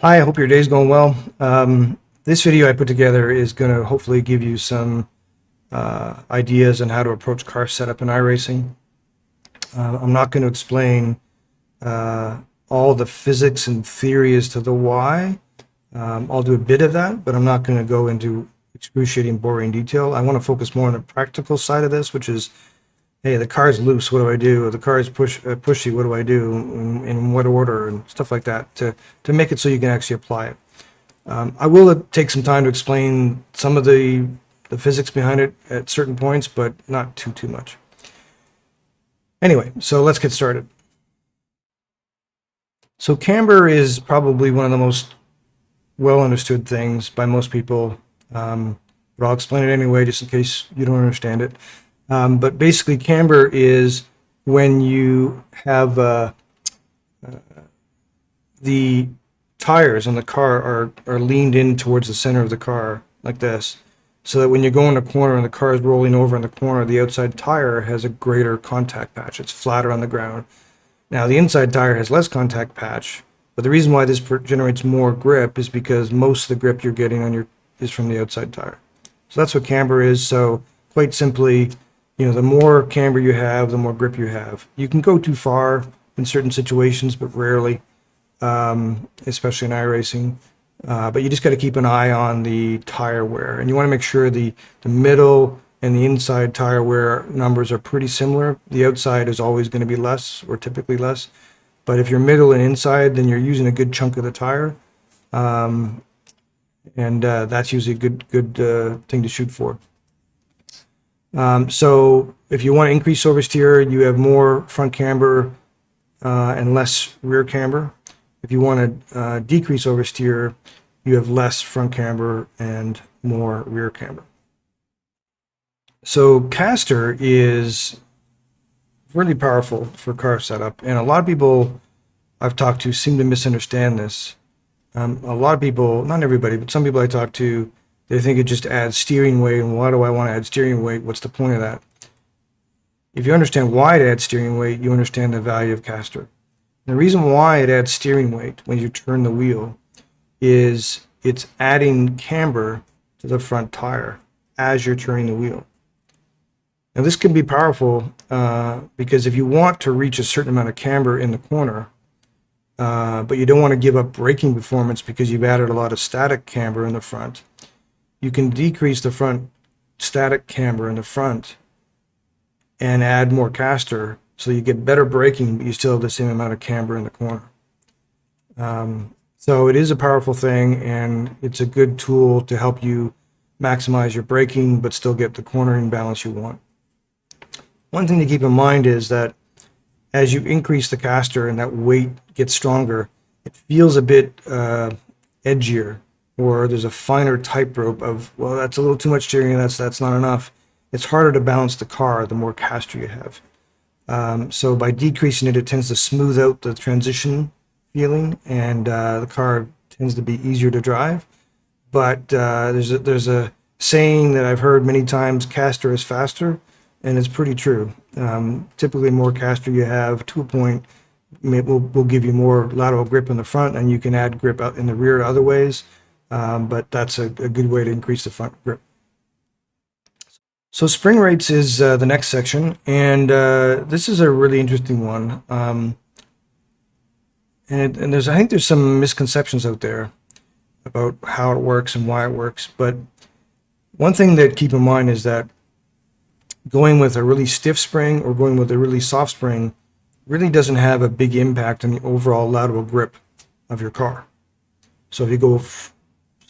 Hi, I hope your day's going well. This video I put together is going to hopefully give you some ideas on how to approach car setup in iRacing. I'm not going to explain all the physics and theory as to the why. I'll do a bit of that, but I'm not going to go into excruciating, boring detail. I want to focus more on the practical side of this, which is, hey, the car's loose, what do I do? Or the car is pushy, what do I do? In what order? And stuff like that to make it so you can actually apply it. I will take some time to explain some of the physics behind it at certain points, but not too much. Anyway, so let's get started. So camber is probably one of the most well understood things by most people, but I'll explain it anyway just in case you don't understand it. But basically camber is when you have the tires on the car are leaned in towards the center of the car like this, so that when you go in a corner and the car is rolling over in the corner, the outside tire has a greater contact patch. It's flatter on the ground. Now the inside tire has less contact patch, but the reason why this generates more grip is because most of the grip you're getting on is from the outside tire. So that's what camber is. So quite simply, the more camber you have, the more grip you have. You can go too far in certain situations, but rarely, especially in iRacing. But you just got to keep an eye on the tire wear, and you want to make sure the middle and the inside tire wear numbers are pretty similar. The outside is always going to be less, or typically less. But if you're middle and inside, then you're using a good chunk of the tire, and that's usually a good thing to shoot for. So if you want to increase oversteer, you have more front camber and less rear camber. If you want to decrease oversteer, you have less front camber and more rear camber. So caster is really powerful for car setup, and a lot of people I've talked to seem to misunderstand this. A lot of people, not everybody, but some people I talk to, they think it just adds steering weight, and why do I want to add steering weight? What's the point of that? If you understand why it adds steering weight, you understand the value of caster. The reason why it adds steering weight when you turn the wheel is it's adding camber to the front tire as you're turning the wheel. Now this can be powerful because if you want to reach a certain amount of camber in the corner, but you don't want to give up braking performance because you've added a lot of static camber in the front, you can decrease the front static camber in the front and add more caster, so you get better braking, but you still have the same amount of camber in the corner. So it is a powerful thing, and it's a good tool to help you maximize your braking, but still get the cornering balance you want. One thing to keep in mind is that as you increase the caster and that weight gets stronger, it feels a bit edgier, or there's a finer tightrope of, well, that's a little too much steering, that's not enough. It's harder to balance the car the more caster you have. So by decreasing it, it tends to smooth out the transition feeling, and the car tends to be easier to drive. But there's a saying that I've heard many times: caster is faster, and it's pretty true. Typically, more caster you have to a point will give you more lateral grip in the front, and you can add grip out in the rear other ways. But that's a good way to increase the front grip. So spring rates is the next section, and this is a really interesting one. And I think there's some misconceptions out there about how it works and why it works. But one thing that keep in mind is that going with a really stiff spring or going with a really soft spring really doesn't have a big impact on the overall lateral grip of your car. So if you go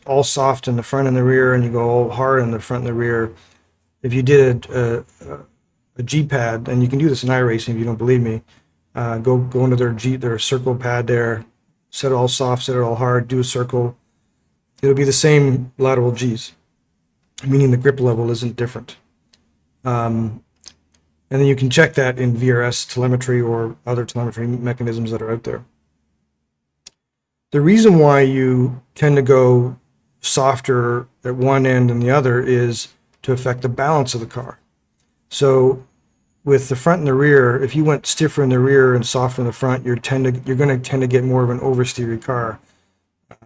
all soft in the front and the rear, and you go all hard in the front and the rear, if you did a G-pad, and you can do this in iRacing if you don't believe me, go into their circle pad there, set it all soft, set it all hard, do a circle. It'll be the same lateral G's, meaning the grip level isn't different. And then you can check that in VRS telemetry or other telemetry mechanisms that are out there. The reason why you tend to go softer at one end and the other is to affect the balance of the car. So with the front and the rear, if you went stiffer in the rear and softer in the front, you're going to tend to get more of an oversteery car.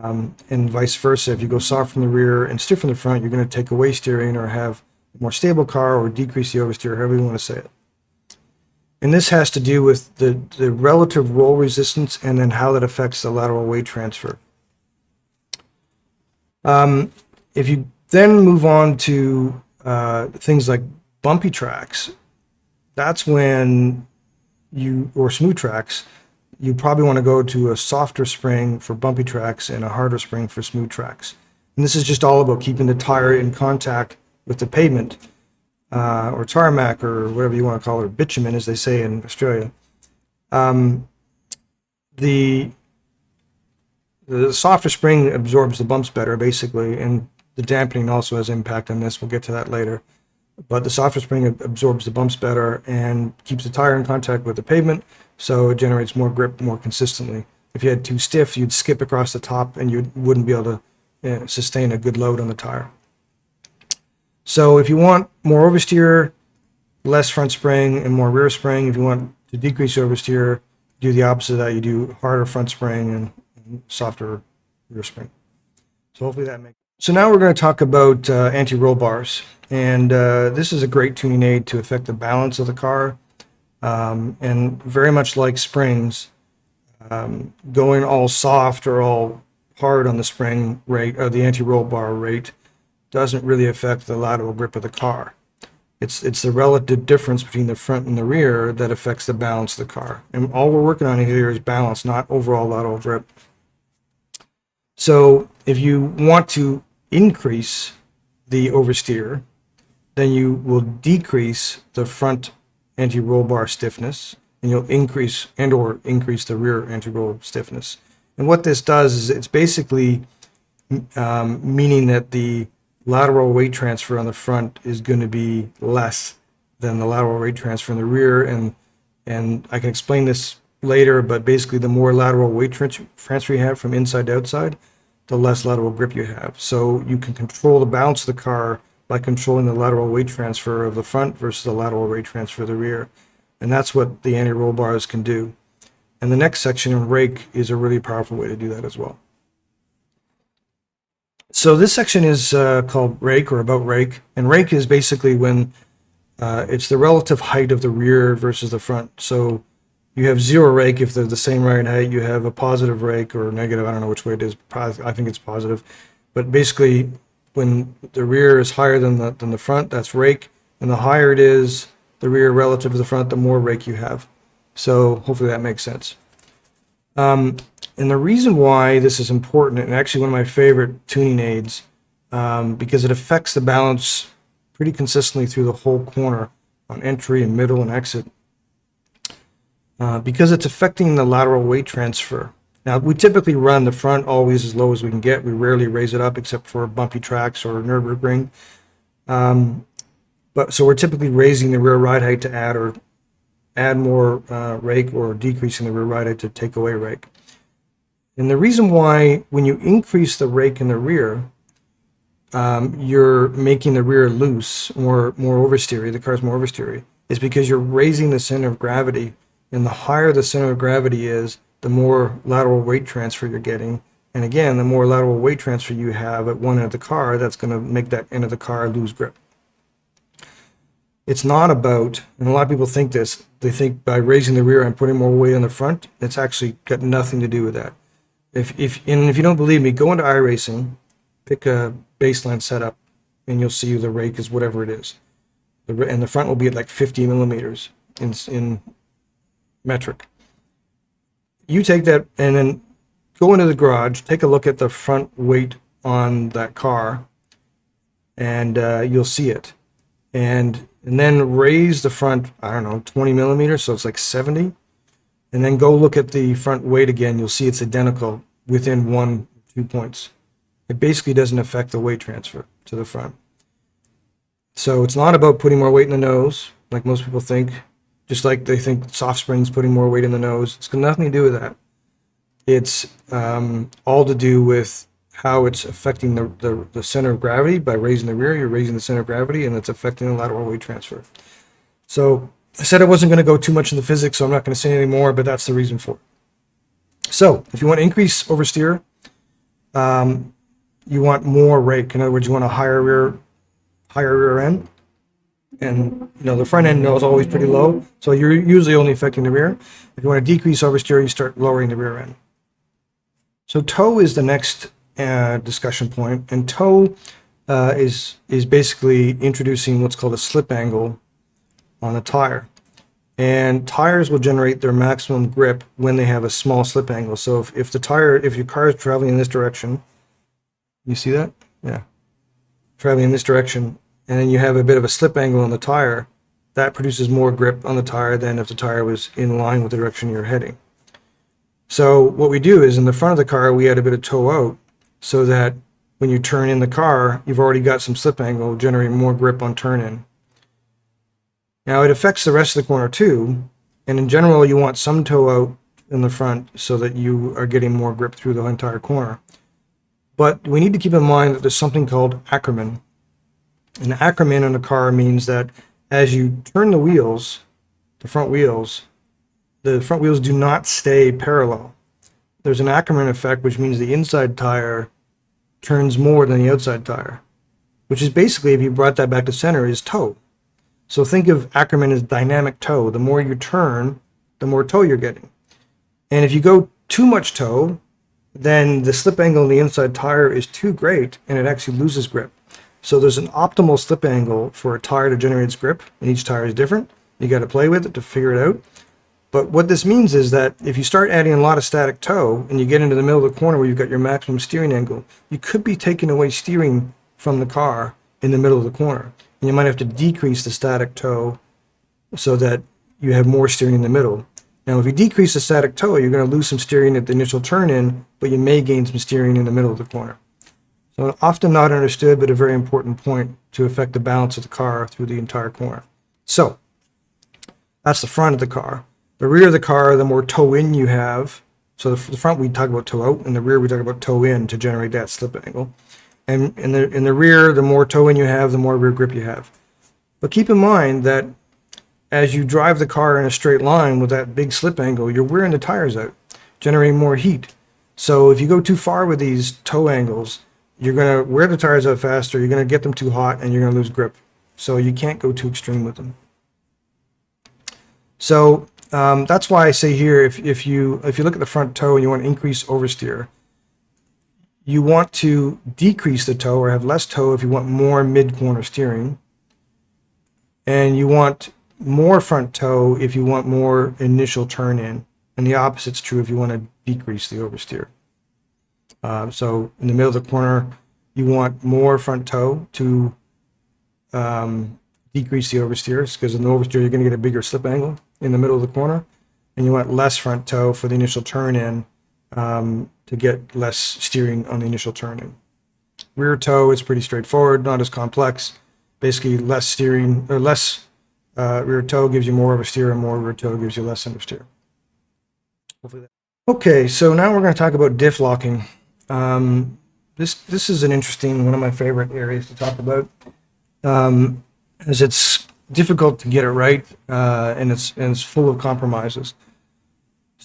And vice versa. If you go soft from the rear and stiff from the front, you're going to take away steering or have a more stable car or decrease the oversteer, however you want to say it. And this has to do with the relative roll resistance and then how that affects the lateral weight transfer. If you then move on to things like bumpy tracks, that's when or smooth tracks, you probably want to go to a softer spring for bumpy tracks and a harder spring for smooth tracks. And this is just all about keeping the tire in contact with the pavement, or tarmac, or whatever you want to call it, or bitumen, as they say in Australia. The softer spring absorbs the bumps better, basically, and the dampening also has impact on this. We'll get to that later. But the softer spring absorbs the bumps better and keeps the tire in contact with the pavement, so it generates more grip more consistently. If you had too stiff, you'd skip across the top and you wouldn't be able to sustain a good load on the tire. So if you want more oversteer, less front spring and more rear spring. If you want to decrease oversteer, do the opposite of that. You do harder front spring and softer rear spring. So hopefully that makes sense. So now we're going to talk about anti-roll bars. And this is a great tuning aid to affect the balance of the car. And very much like springs, going all soft or all hard on the spring rate or the anti-roll bar rate doesn't really affect the lateral grip of the car. It's the relative difference between the front and the rear that affects the balance of the car. And all we're working on here is balance, not overall lateral grip. So if you want to increase the oversteer, then you will decrease the front anti-roll bar stiffness, and you'll increase the rear anti-roll stiffness. And what this does is it's basically meaning that the lateral weight transfer on the front is going to be less than the lateral weight transfer in the rear. And I can explain this later, but basically the more lateral weight transfer you have from inside to outside, the less lateral grip you have. So you can control the balance of the car by controlling the lateral weight transfer of the front versus the lateral weight transfer of the rear. And that's what the anti-roll bars can do. And the next section in Rake is a really powerful way to do that as well. So this section is called Rake, or about Rake. And Rake is basically when it's the relative height of the rear versus the front. So you have zero rake if they're the same right height. You have a positive rake or negative. I don't know which way it is. I think it's positive. But basically, when the rear is higher than the front, that's rake. And the higher it is, the rear relative to the front, the more rake you have. So hopefully that makes sense. And the reason why this is important, and actually one of my favorite tuning aids, because it affects the balance pretty consistently through the whole corner on entry and middle and exit, because it's affecting the lateral weight transfer. Now, we typically run the front always as low as we can get. We rarely raise it up except for bumpy tracks or Nürburgring. So we're typically raising the rear ride height to add more rake, or decreasing the rear ride height to take away rake. And the reason why, when you increase the rake in the rear, you're making the rear loose, more oversteery, the car's more oversteery, is because you're raising the center of gravity. And the higher the center of gravity is, the more lateral weight transfer you're getting. And again, the more lateral weight transfer you have at one end of the car, that's going to make that end of the car lose grip. It's not about, and a lot of people think this, they think by raising the rear and putting more weight on the front, it's actually got nothing to do with that. If you don't believe me, go into iRacing, pick a baseline setup, and you'll see the rake is whatever it is. And the front will be at like 50 millimeters in metric. You take that and then go into the garage, take a look at the front weight on that car, and you'll see it. And then raise the front, I don't know, 20 millimeters, so it's like 70. And then go look at the front weight again. You'll see it's identical within 1-2 points. It basically doesn't affect the weight transfer to the front. So it's not about putting more weight in the nose, like most people think. Just like they think soft springs putting more weight in the nose. It's got nothing to do with that. It's all to do with how it's affecting the center of gravity. By raising the rear, you're raising the center of gravity, and it's affecting the lateral weight transfer. So I said I wasn't going to go too much into physics, so I'm not going to say any more, but that's the reason for it. So if you want to increase oversteer, you want more rake. In other words, you want a higher rear end. And the front end is always pretty low, so you're usually only affecting the rear. If you want to decrease oversteer, you start lowering the rear end. So toe is the next discussion point, and toe is basically introducing what's called a slip angle on a tire. And tires will generate their maximum grip when they have a small slip angle. So if your car is traveling in this direction, you see that? Yeah. Traveling in this direction, and then you have a bit of a slip angle on the tire, that produces more grip on the tire than if the tire was in line with the direction you're heading. So what we do is in the front of the car, we add a bit of toe out so that when you turn in the car, you've already got some slip angle, generating more grip on turn in. Now it affects the rest of the corner too, and in general you want some toe out in the front so that you are getting more grip through the entire corner. But we need to keep in mind that there's something called Ackerman. And Ackerman on a car means that as you turn the wheels, the front wheels do not stay parallel. There's an Ackerman effect, which means the inside tire turns more than the outside tire, which is basically, if you brought that back to center, is toe. So think of Ackerman as dynamic toe. The more you turn, the more toe you're getting. And if you go too much toe, then the slip angle on the inside tire is too great and it actually loses grip. So there's an optimal slip angle for a tire to generate its grip, and each tire is different. You got to play with it to figure it out. But what this means is that if you start adding a lot of static toe and you get into the middle of the corner where you've got your maximum steering angle, you could be taking away steering from the car in the middle of the corner. And you might have to decrease the static toe so that you have more steering in the middle. Now, if you decrease the static toe, you're going to lose some steering at the initial turn in, but you may gain some steering in the middle of the corner. So often not understood, but a very important point to affect the balance of the car through the entire corner. So that's the front of the car. The rear of the car, the more toe in you have. So the front we talk about toe out, and the rear we talk about toe in to generate that slip angle. And in the rear, the more toe in you have, the more rear grip you have. But keep in mind that as you drive the car in a straight line with that big slip angle, you're wearing the tires out, generating more heat. So if you go too far with these toe angles, you're going to wear the tires out faster, you're going to get them too hot, and you're going to lose grip. So you can't go too extreme with them. So that's why I say here, if you look at the front toe and you want to increase oversteer, you want to decrease the toe or have less toe if you want more mid-corner steering. And you want more front toe if you want more initial turn in. And the opposite's true if you want to decrease the oversteer. So in the middle of the corner, you want more front toe to decrease the oversteers, because in the oversteer you're going to get a bigger slip angle in the middle of the corner, and you want less front toe for the initial turn in to get less steering on the initial turn in. Rear toe is pretty straightforward, not as complex. Basically, less steering or less rear toe gives you more oversteer, and more rear toe gives you less understeer. Okay, so now we're going to talk about diff locking. This is an interesting, one of my favorite areas to talk about, as it's difficult to get it right, and it's full of compromises.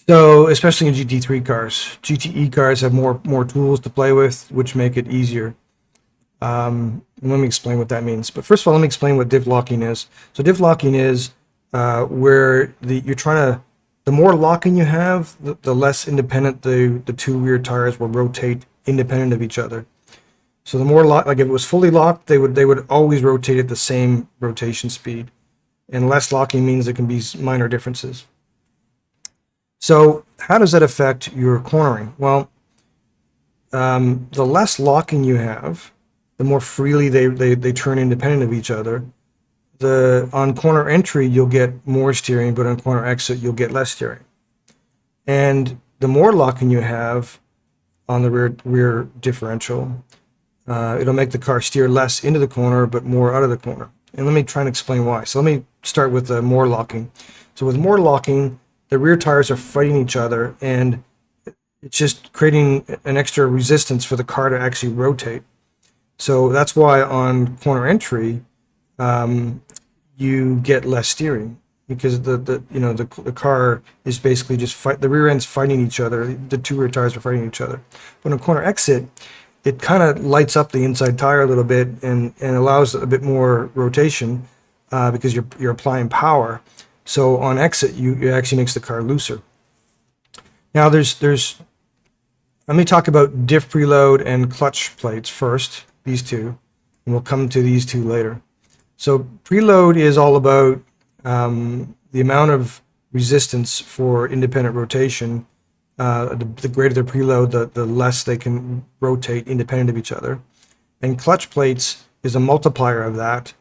So especially in GT3 cars, GTE cars have more tools to play with, which make it easier. And let me explain what that means. But first of all, let me explain what diff locking is. So diff locking is where the more locking you have, the less independent the two rear tires will rotate independent of each other. So the more like if it was fully locked, they would always rotate at the same rotation speed. And less locking means there can be minor differences. So how does that affect your cornering? Well, the less locking you have, the more freely they turn independent of each other. On corner entry, you'll get more steering, but on corner exit, you'll get less steering. And the more locking you have on the rear differential, it'll make the car steer less into the corner, but more out of the corner. And let me try and explain why. So let me start with the more locking. So with more locking, the rear tires are fighting each other, and it's just creating an extra resistance for the car to actually rotate. So that's why on corner entry, you get less steering. because the car is basically just the rear end's fighting each other. The two rear tires are fighting each other. But on corner exit, it kind of lights up the inside tire a little bit and allows a bit more rotation because you're applying power. So on exit, it actually makes the car looser. Now let me talk about diff preload and clutch plates first, these two, and we'll come to these two later. So preload is all about the amount of resistance for independent rotation. The greater the preload, the less they can rotate independent of each other. And clutch plates is a multiplier of that,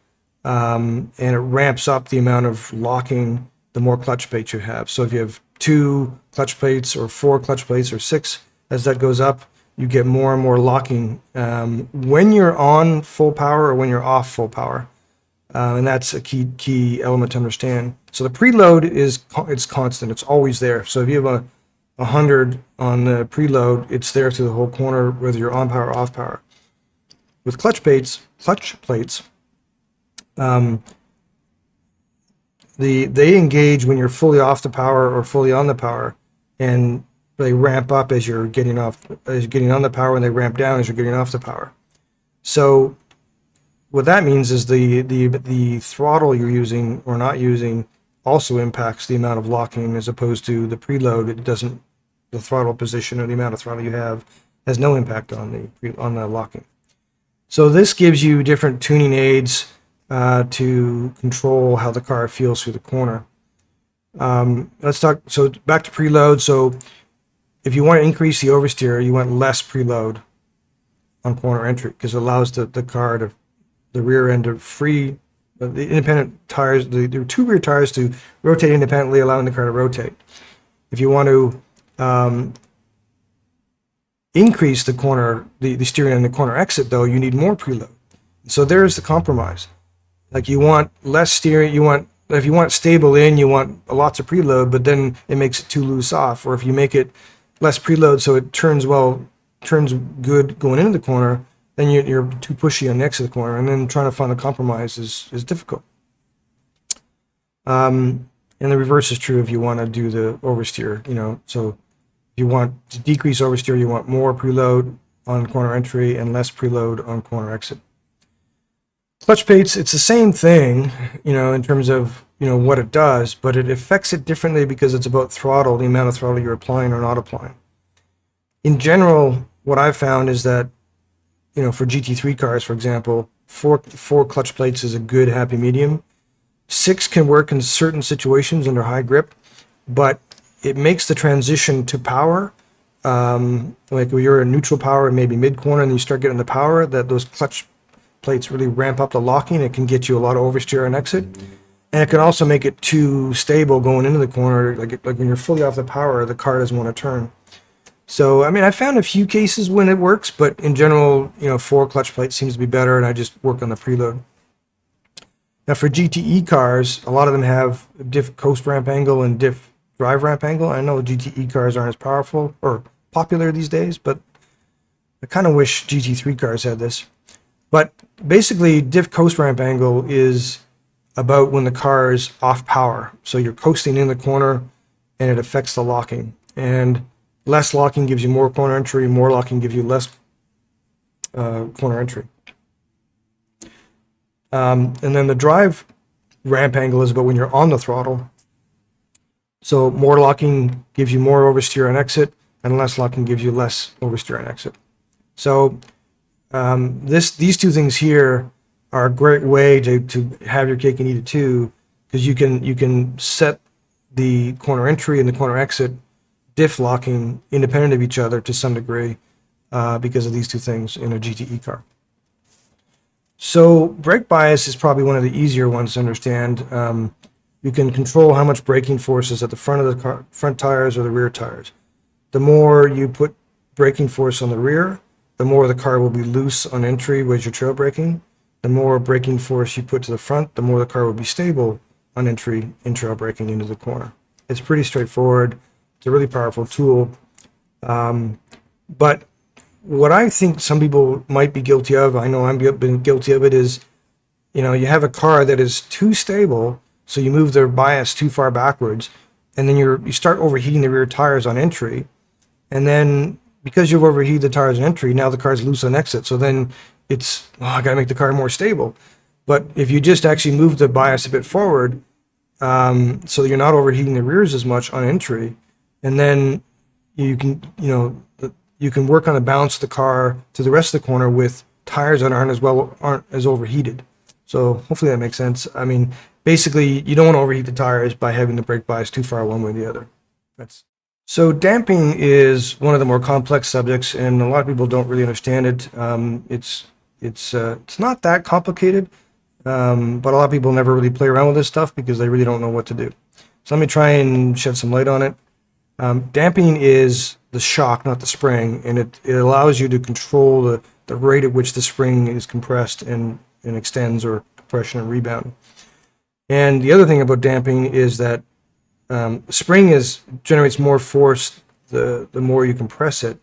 and it ramps up the amount of locking the more clutch plates you have. So if you have 2 clutch plates or 4 clutch plates or 6, as that goes up, you get more and more locking when you're on full power or when you're off full power. And that's a key element to understand. So the preload it's constant. It's always there. So if you have 100 on the preload, it's there through the whole corner, whether you're on power or off power. With clutch plates, they engage when you're fully off the power or fully on the power, and they ramp up as you're getting on the power, and they ramp down as you're getting off the power. So what that means is the throttle you're using or not using also impacts the amount of locking, as opposed to the preload. It doesn't. The throttle position or the amount of throttle you have has no impact on the locking. So this gives you different tuning aids to control how the car feels through the corner. Let's talk. So back to preload. So if you want to increase the oversteer, you want less preload on corner entry, because it allows the rear end to free the independent tires, the 2 rear tires, to rotate independently, allowing the car to rotate. If you want to increase the steering on the corner exit, though, you need more preload. So there's the compromise. Like, you want less steering, if you want stable in, you want lots of preload, but then it makes it too loose off. Or if you make it less preload so it turns good going into the corner, then you're too pushy on the exit of the corner, and then trying to find a compromise is difficult. And the reverse is true if you want to do the oversteer. So if you want to decrease oversteer, you want more preload on corner entry and less preload on corner exit. Clutch plates, it's the same thing, in terms of what it does, but it affects it differently because it's about throttle, the amount of throttle you're applying or not applying. In general, what I've found is that for GT3 cars, for example, four clutch plates is a good happy medium. 6 can work in certain situations under high grip, but it makes the transition to power, like when you're in neutral power and maybe mid corner and you start getting the power, that those clutch plates really ramp up the locking. It can get you a lot of oversteer on exit, and it can also make it too stable going into the corner. Like when you're fully off the power, the car doesn't want to turn. So, I found a few cases when it works, but in general, 4 clutch plates seems to be better, and I just work on the preload. Now, for GTE cars, a lot of them have diff coast ramp angle and diff drive ramp angle. I know GTE cars aren't as powerful or popular these days, but I kind of wish GT3 cars had this. But basically, diff coast ramp angle is about when the car is off power. So you're coasting in the corner, and it affects the locking. And less locking gives you more corner entry, more locking gives you less corner entry. And then the drive ramp angle is about when you're on the throttle. So more locking gives you more oversteer on exit, and less locking gives you less oversteer on exit. So these two things here are a great way to have your cake and eat it too, because you can set the corner entry and the corner exit diff locking independent of each other to some degree because of these two things in a GTE car. So brake bias is probably one of the easier ones to understand. You can control how much braking force is at the front of the car, front tires or the rear tires. The more you put braking force on the rear, the more the car will be loose on entry with your trail braking. The more braking force you put to the front, the more the car will be stable on entry in trail braking into the corner. It's pretty straightforward. It's a really powerful tool. But what I think some people might be guilty of, I know I've been guilty of it, is you have a car that is too stable, So you move the bias too far backwards, and then you start overheating the rear tires on entry, and then because you've overheated the tires on entry, now the car's loose on exit. So then it's, oh, I got to make the car more stable. But if you just actually move the bias a bit forward, so you're not overheating the rears as much on entry, and then you can, you can work on the balance of the car to the rest of the corner with tires that aren't as overheated. So hopefully that makes sense. I mean, basically, you don't want to overheat the tires by having the brake bias too far one way or the other. So damping is one of the more complex subjects, and a lot of people don't really understand it. It's not that complicated, but a lot of people never really play around with this stuff because they really don't know what to do. So let me try and shed some light on it. Damping is the shock, not the spring, and it allows you to control the rate at which the spring is compressed and extends, or compression and rebound. And the other thing about damping is that spring generates more force the more you compress it.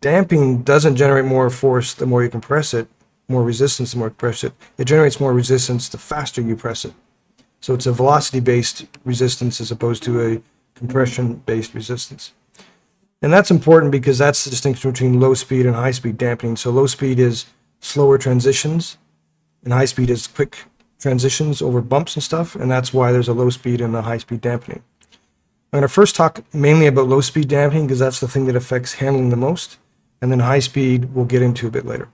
Damping doesn't generate more force the more you compress it, more resistance the more you compress it. It generates more resistance the faster you press it. So it's a velocity-based resistance as opposed to a compression-based resistance. And that's important because that's the distinction between low speed and high speed dampening. So low speed is slower transitions, and high speed is quick transitions over bumps and stuff, and that's why there's a low speed and a high speed dampening. I'm going to first talk mainly about low speed dampening because that's the thing that affects handling the most, and then high speed we'll get into a bit later.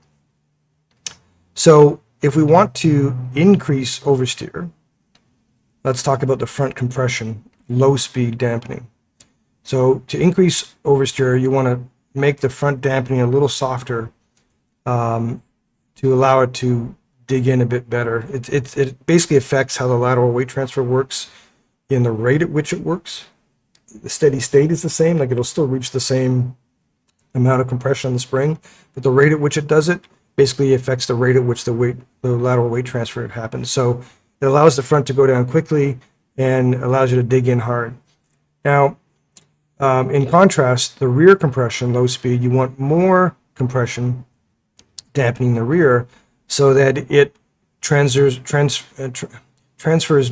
So if we want to increase oversteer, let's talk about the front compression, low speed dampening. So to increase oversteer, you want to make the front dampening a little softer to allow it to dig in a bit better. It basically affects how the lateral weight transfer works in the rate at which it works. The steady state is the same, like it'll still reach the same amount of compression on the spring, but the rate at which it does it basically affects the rate at which the lateral weight transfer happens. So it allows the front to go down quickly and allows you to dig in hard. Now, in contrast, the rear compression, low speed, you want more compression dampening the rear so that it transfers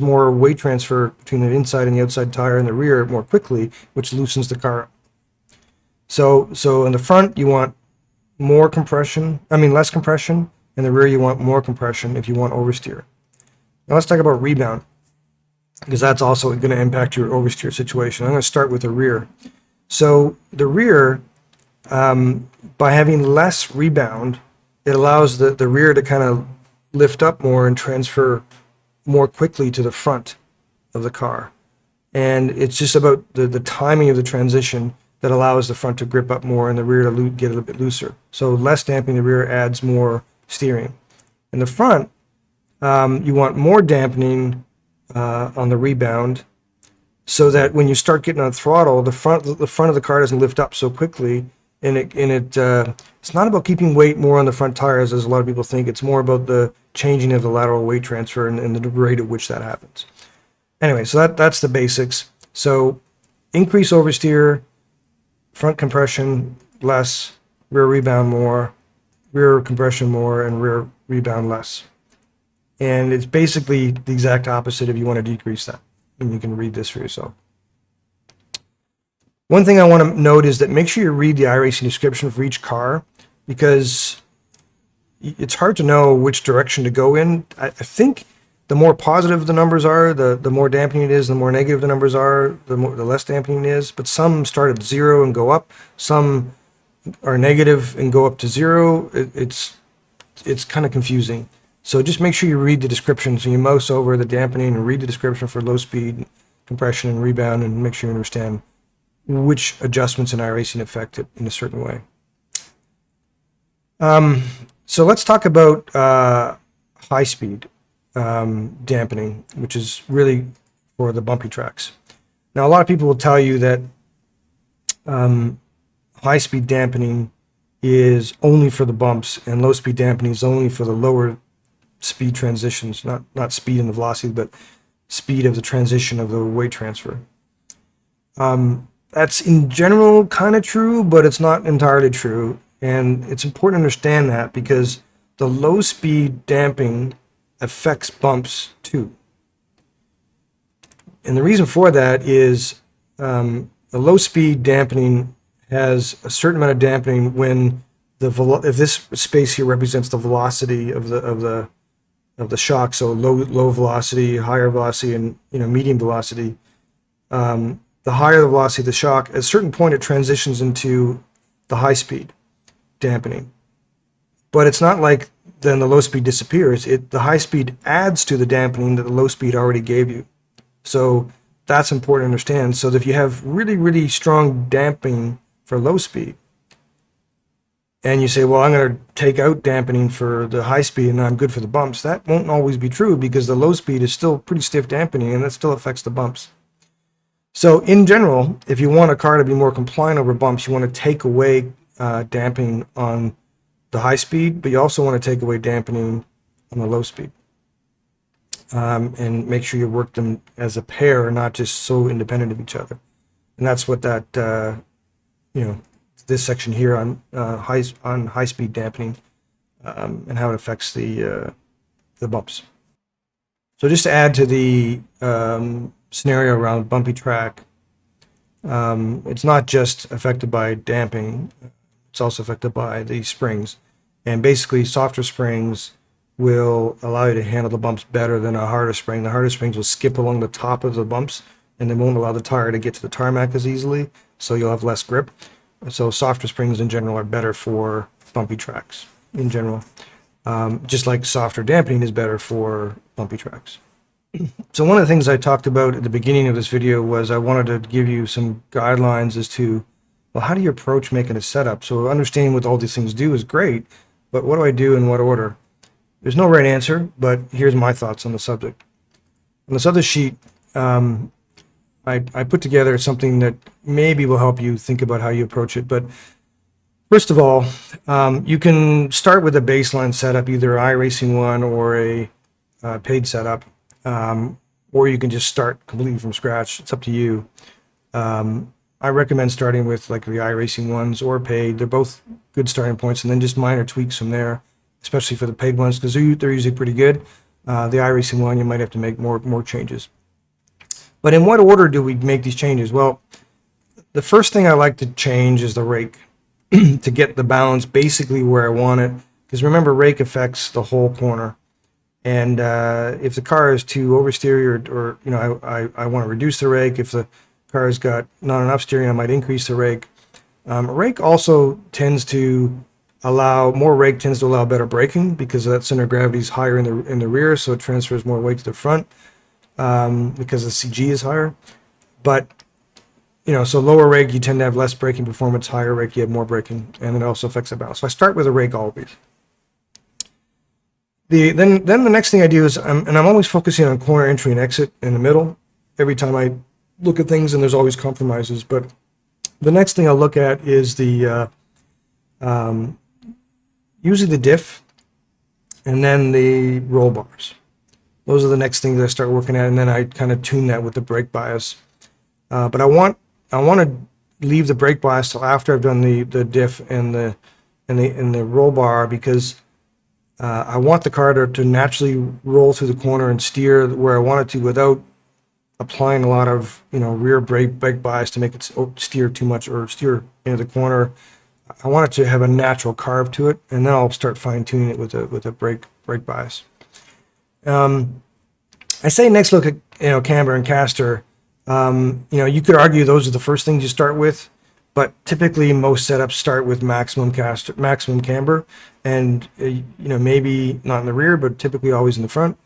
more weight transfer between the inside and the outside tire and the rear more quickly, which loosens the car. So in the front, you want less compression. In the rear, you want more compression if you want oversteer. Now let's talk about rebound, because that's also going to impact your oversteer situation. I'm going to start with the rear. So the rear, by having less rebound, it allows the rear to kind of lift up more and transfer more quickly to the front of the car. And it's just about the timing of the transition that allows the front to grip up more and the rear to get a little bit looser. So less damping the rear adds more steering. In the front, you want more dampening on the rebound so that when you start getting on throttle, the front of the car doesn't lift up so quickly. And it's not about keeping weight more on the front tires as a lot of people think. It's more about the changing of the lateral weight transfer and the rate at which that happens. Anyway, so that's the basics. So increase oversteer, front compression less, rear rebound more, rear compression more, and rear rebound less. And it's basically the exact opposite if you want to decrease that. And you can read this for yourself. One thing I want to note is that make sure you read the iRacing description for each car, because it's hard to know which direction to go in. I think the more positive the numbers are, the more dampening it is. The more negative the numbers are, the less dampening it is. But some start at 0 and go up. Some are negative and go up to 0. It's kind of confusing. So just make sure you read the description. So you mouse over the dampening and read the description for low speed, compression, and rebound, and make sure you understand which adjustments in iRacing affect it in a certain way. So let's talk about high speed dampening, which is really for the bumpy tracks. Now, a lot of people will tell you that high speed dampening is only for the bumps, and low speed dampening is only for the lower speed transitions, not speed in the velocity, but speed of the transition of the weight transfer. That's in general kind of true, but it's not entirely true. And it's important to understand that because the low speed damping affects bumps too. And the reason for that is the low speed dampening has a certain amount of dampening when if this space here represents the velocity of the shock, so low velocity, higher velocity, and medium velocity. The higher the velocity of the shock, at a certain point it transitions into the high speed dampening. But it's not like then the low speed disappears. The high speed adds to the dampening that the low speed already gave you. So that's important to understand. So that if you have really, really strong damping for low speed, and you say, well, I'm going to take out dampening for the high speed and I'm good for the bumps, that won't always be true, because the low speed is still pretty stiff dampening and that still affects the bumps. So in general, if you want a car to be more compliant over bumps, you want to take away damping on the high speed, but you also want to take away dampening on the low speed. And make sure you work them as a pair, not just so independent of each other. And that's what that, this section here on high speed dampening and how it affects the bumps. So just to add to the scenario around bumpy track, it's not just affected by damping, it's also affected by the springs. And basically softer springs will allow you to handle the bumps better than a harder spring. The harder springs will skip along the top of the bumps and they won't allow the tire to get to the tarmac as easily, so you'll have less grip. So softer springs in general are better for bumpy tracks in general, just like softer dampening is better for bumpy tracks. So one of the things I talked about at the beginning of this video was I wanted to give you some guidelines as to, well, how do you approach making a setup? So understanding what all these things do is great, but what do I do in what order? There's no right answer, but here's my thoughts on the subject. On this other sheet, I put together something that maybe will help you think about how you approach it. But first of all, you can start with a baseline setup, either iRacing one or a paid setup, or you can just start completely from scratch. It's up to you. I recommend starting with like the iRacing ones or paid. They're both good starting points, and then just minor tweaks from there, especially for the paid ones, because they're usually pretty good. The iRacing one, you might have to make more changes. But in what order do we make these changes? Well, the first thing I like to change is the rake to get the balance basically where I want it. Because remember, rake affects the whole corner. And if the car is too oversteer, or I want to reduce the rake. If the car has got not enough steering, I might increase the rake. Rake also tends to allow better braking, because that center of gravity is higher in the rear, so it transfers more weight to the front. Because the CG is higher. But so lower rake, you tend to have less braking performance. Higher rake, you have more braking, and it also affects the balance. So I start with a rake always. Then the next thing I do is, I'm always focusing on corner entry and exit in the middle every time I look at things, and there's always compromises. But the next thing I'll look at is the usually the diff, and then the roll bars. Those are the next things I start working at, and then I kind of tune that with the brake bias. But I want to leave the brake bias till after I've done the diff and the roll bar, because I want the car to naturally roll through the corner and steer where I want it to without applying a lot of rear brake bias to make it steer too much or steer into the corner. I want it to have a natural carve to it, and then I'll start fine tuning it with a brake bias. I say next look at camber and caster. You could argue those are the first things you start with, but typically most setups start with maximum camber, and maybe not in the rear, but typically always in the front.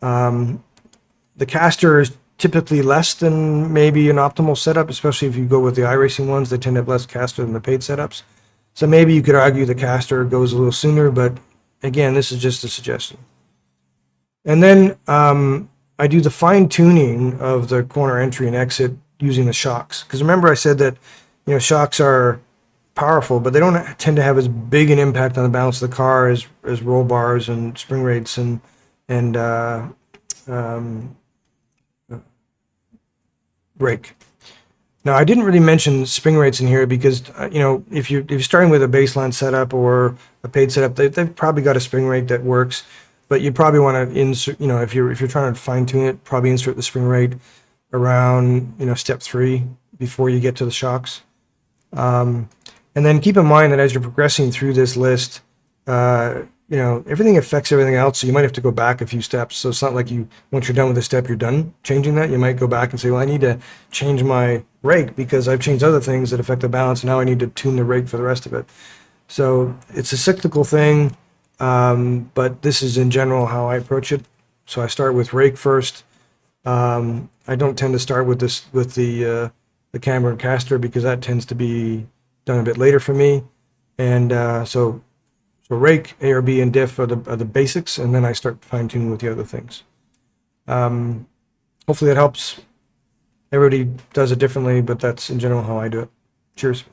The caster is typically less than maybe an optimal setup, especially if you go with the iRacing ones. They tend to have less caster than the paid setups. So maybe you could argue the caster goes a little sooner, but again, this is just a suggestion. And then I do the fine tuning of the corner entry and exit using the shocks. Because remember I said that shocks are powerful, but they don't tend to have as big an impact on the balance of the car as roll bars and spring rates and brake. Now I didn't really mention spring rates in here because if you're starting with a baseline setup or a paid setup, they've probably got a spring rate that works. But you probably want to insert, if you're trying to fine tune it, probably insert the spring rate. around, step 3 before you get to the shocks. And then keep in mind that as you're progressing through this list, everything affects everything else. So you might have to go back a few steps. So it's not like once you're done with a step, you're done changing that. You might go back and say, well, I need to change my rake because I've changed other things that affect the balance. And now I need to tune the rake for the rest of it. So it's a cyclical thing. But this is in general how I approach it. So I start with rake first. I don't tend to start with the camber and caster because that tends to be done a bit later for me. And so rake, ARB, and diff are the basics, and then I start fine-tuning with the other things. Hopefully that helps. Everybody does it differently, but that's in general how I do it. Cheers.